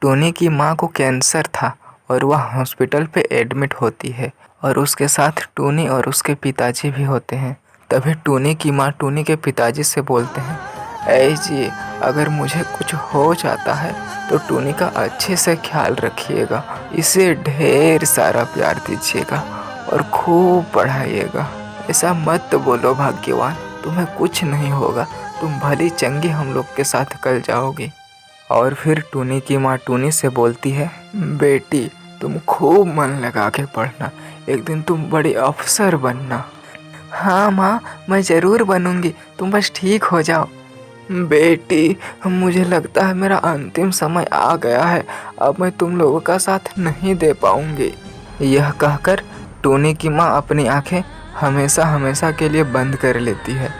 टूनी की माँ को कैंसर था और वह हॉस्पिटल पे एडमिट होती है और उसके साथ टूनी और उसके पिताजी भी होते हैं। तभी टूनी की माँ टूनी के पिताजी से बोलते हैं, ऐ जी, अगर मुझे कुछ हो जाता है तो टूनी का अच्छे से ख्याल रखिएगा, इसे ढेर सारा प्यार दीजिएगा और खूब पढ़ाइएगा। ऐसा मत बोलो भाग्यवान, तुम्हें कुछ नहीं होगा, तुम भली चंगी हम लोग के साथ कल जाओगी। और फिर टूनी की माँ टूनी से बोलती है, बेटी तुम खूब मन लगा के पढ़ना, एक दिन तुम बड़ी अफसर बनना। हाँ माँ, मैं ज़रूर बनूंगी, तुम बस ठीक हो जाओ। बेटी मुझे लगता है मेरा अंतिम समय आ गया है, अब मैं तुम लोगों का साथ नहीं दे पाऊंगी। यह कहकर टूनी की माँ अपनी आंखें हमेशा हमेशा के लिए बंद कर लेती है।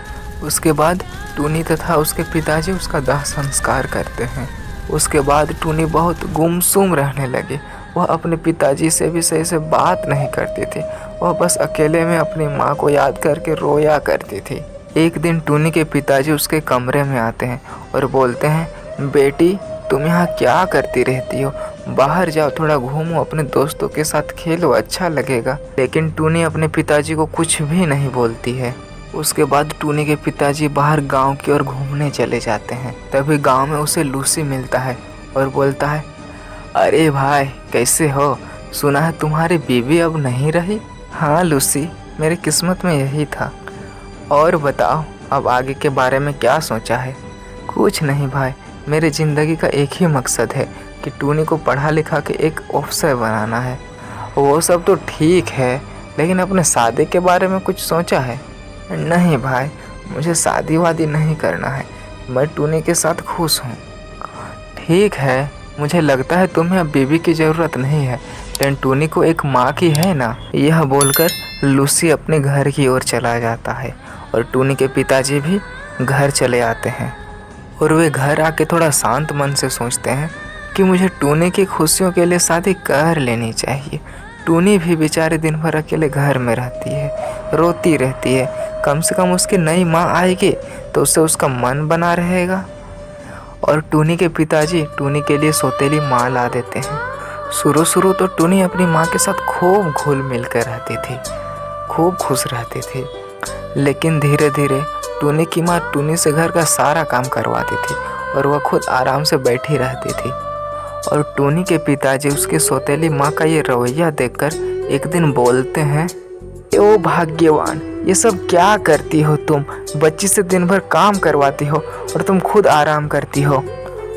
उसके बाद टूनी तथा उसके पिताजी उसका दाह संस्कार करते हैं। उसके बाद टूनी बहुत गुमसुम रहने लगी। वह अपने पिताजी से भी सही से बात नहीं करती थी, वह बस अकेले में अपनी माँ को याद करके रोया करती थी। एक दिन टूनी के पिताजी उसके कमरे में आते हैं और बोलते हैं, बेटी तुम यहाँ क्या करती रहती हो, बाहर जाओ, थोड़ा घूमो, अपने दोस्तों के साथ खेलो, अच्छा लगेगा। लेकिन टूनी अपने पिताजी को कुछ भी नहीं बोलती है। उसके बाद टूनी के पिताजी बाहर गांव की ओर घूमने चले जाते हैं। तभी गांव में उसे लूसी मिलता है और बोलता है, अरे भाई कैसे हो, सुना है तुम्हारी बीवी अब नहीं रही। हाँ लूसी, मेरी किस्मत में यही था। और बताओ अब आगे के बारे में क्या सोचा है। कुछ नहीं भाई, मेरी ज़िंदगी का एक ही मकसद है कि टूनी को पढ़ा लिखा के एक अफसर बनाना है। वो सब तो ठीक है, लेकिन अपने शादी के बारे में कुछ सोचा है। नहीं भाई, मुझे शादी वादी नहीं करना है, मैं टूनी के साथ खुश हूँ। ठीक है, मुझे लगता है तुम्हें अब बीवी की ज़रूरत नहीं है, लेकिन टूनी को एक माँ की है ना। यह बोलकर लूसी अपने घर की ओर चला जाता है और टूनी के पिताजी भी घर चले आते हैं। और वे घर आके थोड़ा शांत मन से सोचते हैं कि मुझे टूनी की खुशियों के लिए शादी कर लेनी चाहिए। टूनी भी बेचारे दिन भर अकेले घर में रहती है, रोती रहती है, कम से कम उसकी नई माँ आएगी तो उससे उसका मन बना रहेगा। और टूनी के पिताजी टूनी के लिए सौतेली माँ ला देते हैं। शुरू तो टूनी अपनी माँ के साथ खूब घुल मिल कर रहती थी, खूब खुश रहती थी। लेकिन धीरे धीरे टूनी की माँ टूनी से घर का सारा काम करवाती थी और वह खुद आराम से बैठी रहती थी। और टूनी के पिताजी उसकी सौतेली माँ का ये रवैया देखकर एक दिन बोलते हैं, ओ भाग्यवान, ये सब क्या करती हो तुम, बच्ची से दिन भर काम करवाती हो और तुम खुद आराम करती हो।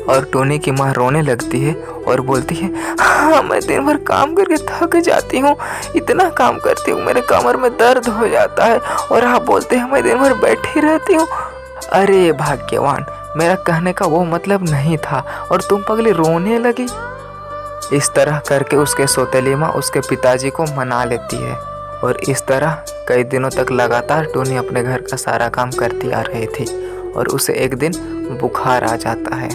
और टूनी की माँ रोने लगती है और बोलती है, हाँ मैं दिन भर काम करके थक जाती हूँ, इतना काम करती हूँ मेरे कमर में दर्द हो जाता है और आप बोलते हैं मैं दिन भर बैठी रहती हूँ। अरे भाग्यवान, मेरा कहने का वो मतलब नहीं था और तुम पगली रोने लगी। इस तरह करके उसके सौतेली माँ उसके पिताजी को मना लेती है और इस तरह कई दिनों तक लगातार टूनी अपने घर का सारा काम करती आ रही थी और उसे एक दिन बुखार आ जाता है।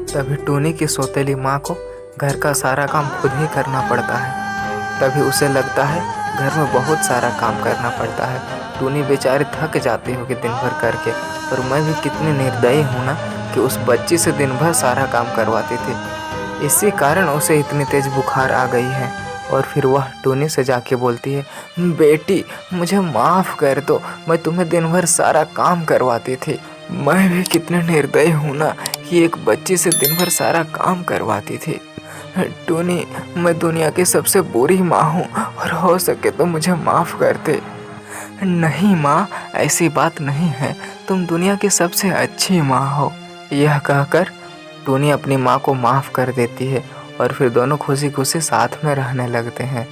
तभी टूनी की सौतेली माँ को घर का सारा काम खुद ही करना पड़ता है। तभी उसे लगता है घर में बहुत सारा काम करना पड़ता है, टूनी बेचारी थक जाती होगी दिन भर करके, और मैं भी कितनी निर्दयी हूँ ना कि उस बच्ची से दिन भर सारा काम करवाती थी। इसी कारण उसे इतनी तेज बुखार आ गई है। और फिर वह टूनी से जाके बोलती है, बेटी मुझे माफ़ कर दो, मैं तुम्हें दिन भर सारा काम करवाती थी। मैं भी कितने निर्दयी हूँ ना कि एक बच्ची से दिन भर सारा काम करवाती थी। टूनी, मैं दुनिया की सबसे बुरी माँ हूँ और हो सके तो मुझे माफ़ कर दे। नहीं माँ, ऐसी बात नहीं है, तुम दुनिया की सबसे अच्छी माँ हो। यह कहकर टूनी अपनी माँ को माफ़ कर देती है और फिर दोनों खुशी खुशी साथ में रहने लगते हैं।